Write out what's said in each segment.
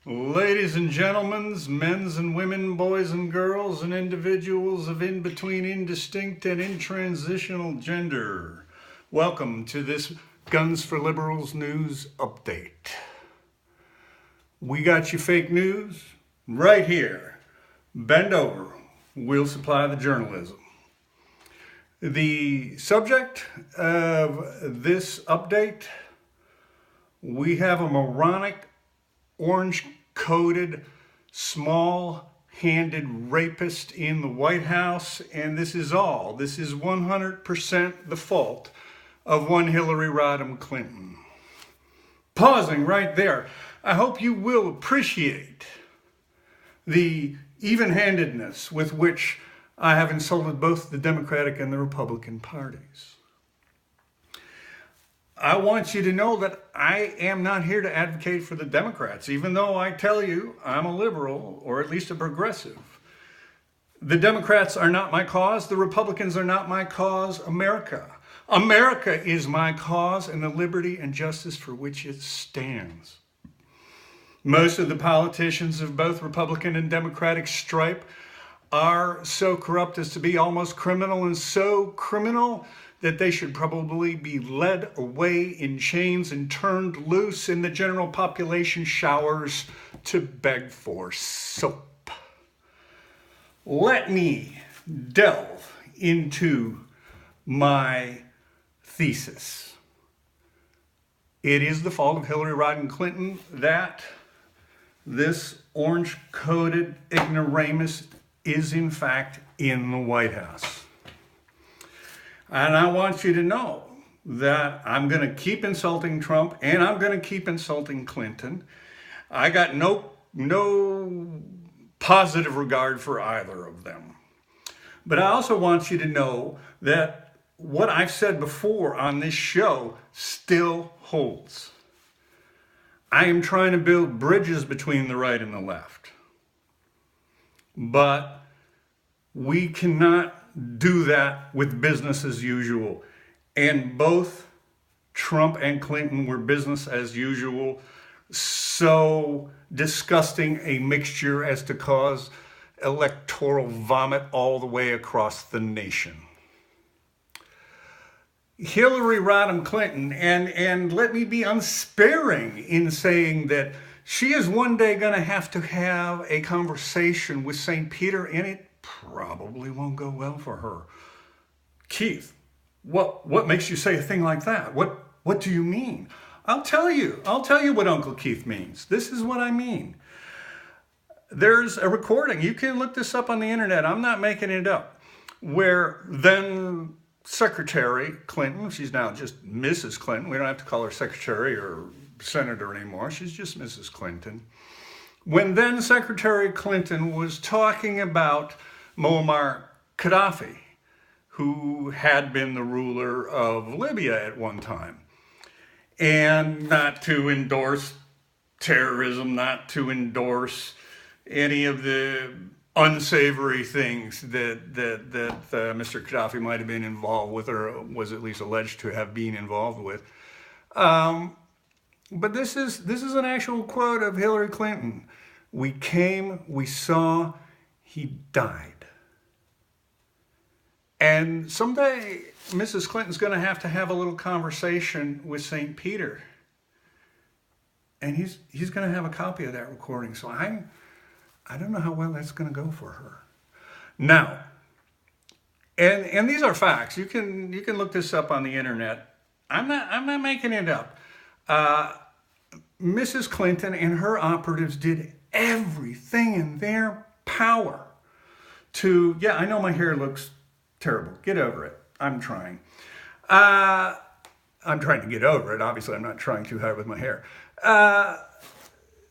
Ladies and gentlemen, men's and women, boys and girls, and individuals of in-between, indistinct, and intransitional gender, welcome to this Guns for Liberals news update. We got you fake news right here. Bend over. We'll supply the journalism. The subject of this update, we have a moronic, orange-coated, small-handed rapist in the White House, and this is 100% the fault of one Hillary Rodham Clinton. Pausing right there, I hope you will appreciate the even-handedness with which I have insulted both the Democratic and the Republican parties. I want you to know that I am not here to advocate for the Democrats, even though I tell you I'm a liberal, or at least a progressive. The Democrats are not my cause. The Republicans are not my cause. America is my cause, and the liberty and justice for which it stands. Most of the politicians of both Republican and Democratic stripe are so corrupt as to be almost criminal, and so criminal that they should probably be led away in chains and turned loose in the general population showers to beg for soap. Let me delve into my thesis. It is the fault of Hillary Rodham Clinton that this orange-coated ignoramus is in fact in the White House. And I want you to know that I'm going to keep insulting Trump, and I'm going to keep insulting Clinton. I got no positive regard for either of them. But I also want you to know that what I've said before on this show still holds. I am trying to build bridges between the right and the left. But we cannot do that with business as usual. And both Trump and Clinton were business as usual, so disgusting a mixture as to cause electoral vomit all the way across the nation. Hillary Rodham Clinton, and let me be unsparing in saying that she is one day going to have a conversation with St. Peter, and it probably won't go well for her. Keith, what makes you say a thing like that? What do you mean? I'll tell you what Uncle Keith means. This is what I mean. There's a recording. You can look this up on the internet. I'm not making it up. Where then Secretary Clinton, she's now just Mrs. Clinton. We don't have to call her secretary or senator anymore. She's just Mrs. Clinton. When then Secretary Clinton was talking about Muammar Gaddafi, who had been the ruler of Libya at one time, and not to endorse terrorism, not to endorse any of the unsavory things that Mr. Gaddafi might have been involved with, or was at least alleged to have been involved with. But this is an actual quote of Hillary Clinton. We came, we saw, he died. And someday, Mrs. Clinton's going to have a little conversation with St. Peter. And he's going to have a copy of that recording. So I don't know how well that's going to go for her. Now, and these are facts. You can look this up on the internet. I'm not making it up. Mrs. Clinton and her operatives did everything in their power to, yeah, I know my hair looks terrible. Get over it. I'm trying. I'm trying to get over it. Obviously, I'm not trying too hard with my hair.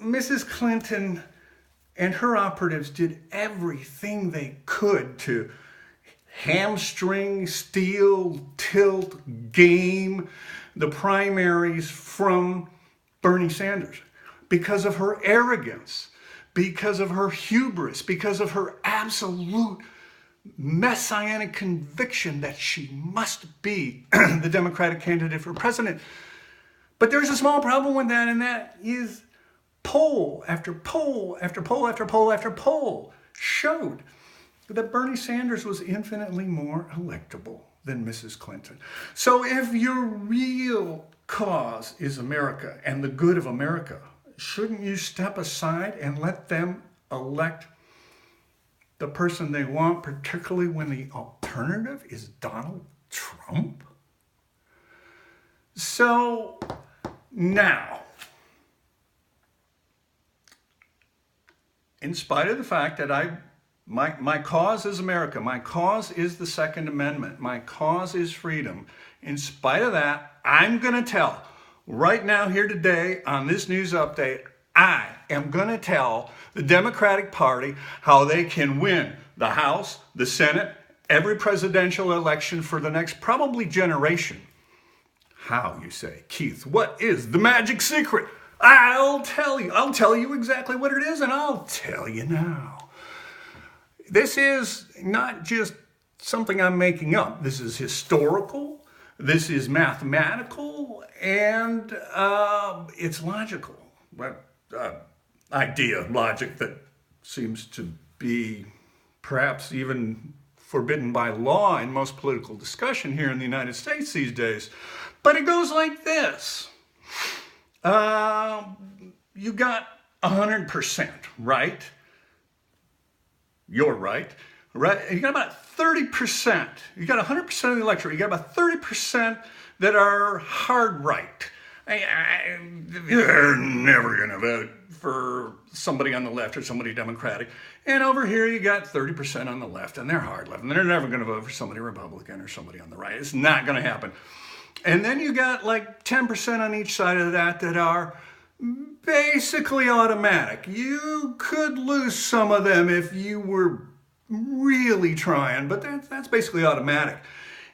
Mrs. Clinton and her operatives did everything they could to hamstring, steal, tilt, game the primaries from Bernie Sanders because of her arrogance, because of her hubris, because of her absolute messianic conviction that she must be the Democratic candidate for president. But there's a small problem with that, and that is Poll after poll after poll after poll after poll showed that Bernie Sanders was infinitely more electable than Mrs. Clinton. So if your real cause is America and the good of America, shouldn't you step aside and let them elect the person they want, particularly when the alternative is Donald Trump? So now, in spite of the fact that my cause is America, my cause is the Second Amendment, my cause is freedom, in spite of that, I'm going to tell right now here today on this news update, I am going to tell the Democratic Party how they can win the House, the Senate, every presidential election for the next probably generation. How, you say? Keith, what is the magic secret? I'll tell you. I'll tell you exactly what it is, and I'll tell you now. This is not just something I'm making up. This is historical, this is mathematical, and it's logical. But idea, logic that seems to be perhaps even forbidden by law in most political discussion here in the United States these days. But it goes like this. You got 100%, right? You're right. Right? You got about 30%. You got 100% of the electorate. You got about 30% that are hard right. You're never going to vote for somebody on the left or somebody Democratic. And over here you got 30% on the left, and they're hard left. And they're never going to vote for somebody Republican or somebody on the right. It's not going to happen. And then you got like 10% on each side of that are basically automatic. You could lose some of them if you were really trying, but that's basically automatic.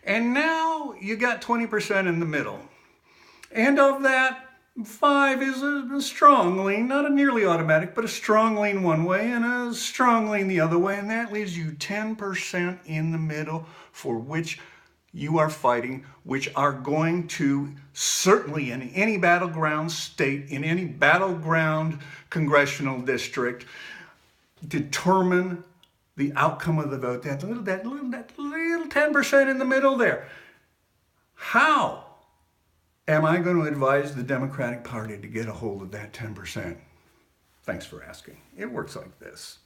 And now you got 20% in the middle. And of that, 5 is a strong lean, not a nearly automatic, but a strong lean one way and a strong lean the other way. And that leaves you 10% in the middle for which you are fighting, which are going to certainly in any battleground state, in any battleground congressional district, determine the outcome of the vote. That little 10% in the middle there. How am I going to advise the Democratic Party to get a hold of that 10%? Thanks for asking. It works like this.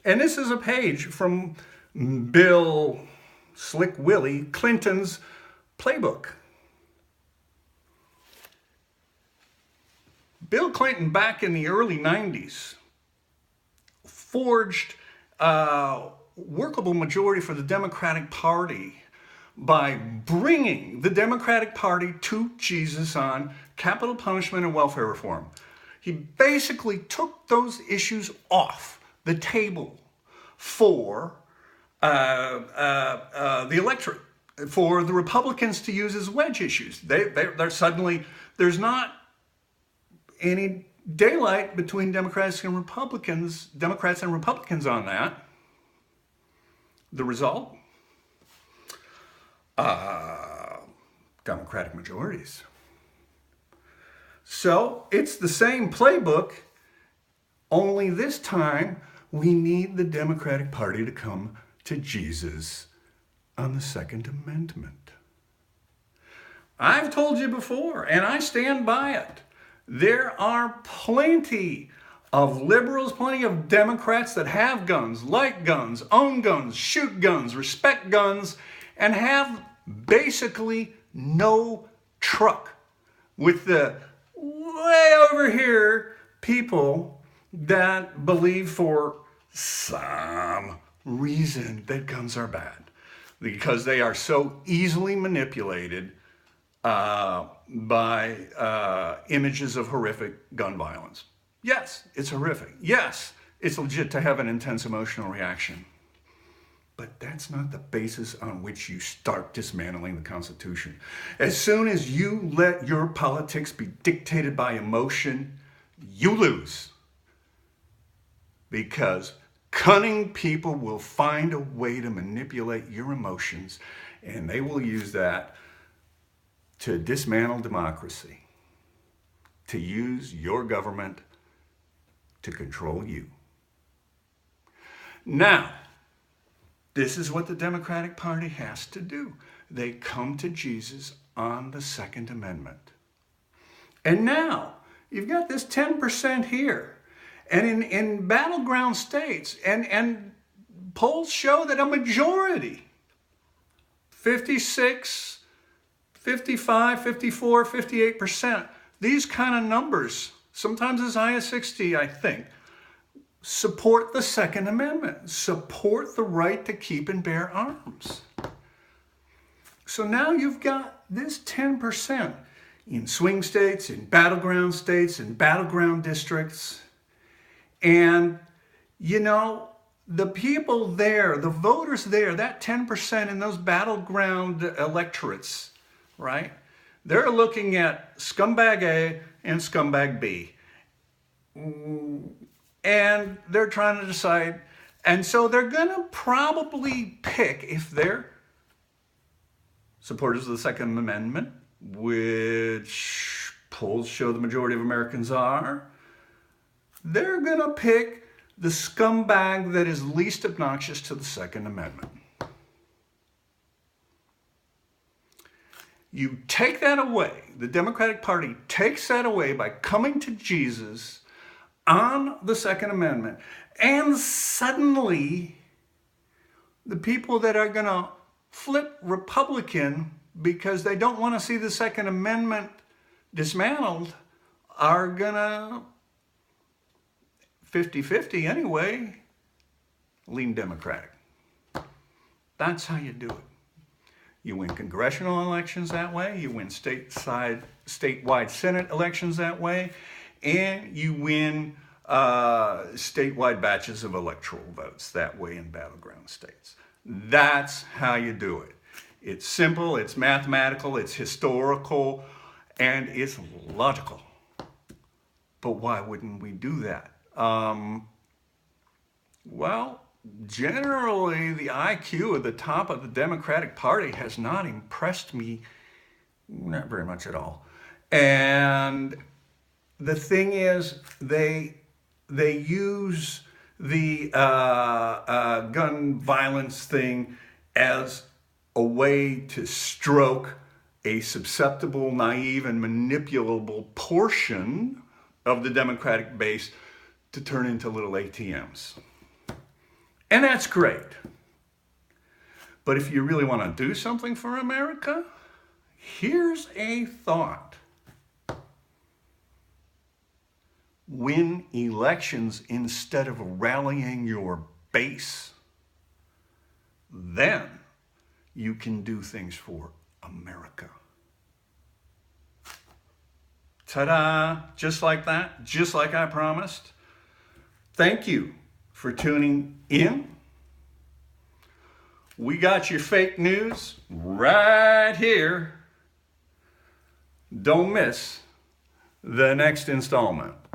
And this is a page from Bill Slick Willie Clinton's Playbook. Bill Clinton, back in the early 90s, forged a workable majority for the Democratic Party by bringing the Democratic Party to Jesus on capital punishment and welfare reform. He basically took those issues off the table for the electorate, for the Republicans to use as wedge issues. They're suddenly, there's not any daylight between Democrats and Republicans on that. The result? Democratic majorities. So it's the same playbook, only this time we need the Democratic Party to come to Jesus on the Second Amendment. I've told you before, and I stand by it. There are plenty of liberals, plenty of Democrats that have guns, like guns, own guns, shoot guns, respect guns, and have basically no truck with the way over here people that believe for some reason that guns are bad, because they are so easily manipulated by images of horrific gun violence. Yes, it's horrific. Yes, it's legit to have an intense emotional reaction. But that's not the basis on which you start dismantling the Constitution. As soon as you let your politics be dictated by emotion, you lose. Because cunning people will find a way to manipulate your emotions, and they will use that to dismantle democracy, to use your government to control you. Now, this is what the Democratic Party has to do. They come to Jesus on the Second Amendment. And now, you've got this 10% here. And in battleground states, and polls show that a majority, 56, 55, 54, 58%, these kind of numbers, sometimes as high as 60, I think, support the Second Amendment, support the right to keep and bear arms. So now you've got this 10% in swing states, in battleground districts. And, you know, the people there, the voters there, that 10% in those battleground electorates, right? They're looking at scumbag A and scumbag B. And they're trying to decide. And so they're going to probably pick, if they're supporters of the Second Amendment, which polls show the majority of Americans are, they're going to pick the scumbag that is least obnoxious to the Second Amendment. You take that away, the Democratic Party takes that away by coming to Jesus on the Second Amendment, and suddenly the people that are going to flip Republican because they don't want to see the Second Amendment dismantled are going to 50-50 anyway, lean Democratic. That's how you do it. You win congressional elections that way, you win statewide Senate elections that way, and you win statewide batches of electoral votes that way in battleground states. That's how you do it. It's simple, it's mathematical, it's historical, and it's logical. But why wouldn't we do that? Well, generally, the IQ at the top of the Democratic Party has not impressed me, not very much at all. And the thing is, they use the gun violence thing as a way to stroke a susceptible, naive, and manipulable portion of the Democratic base to turn into little ATMs. And that's great. But if you really want to do something for America, here's a thought. Win elections instead of rallying your base. Then you can do things for America. Ta-da! Just like that, just like I promised. Thank you for tuning in. We got your fake news right here. Don't miss the next installment.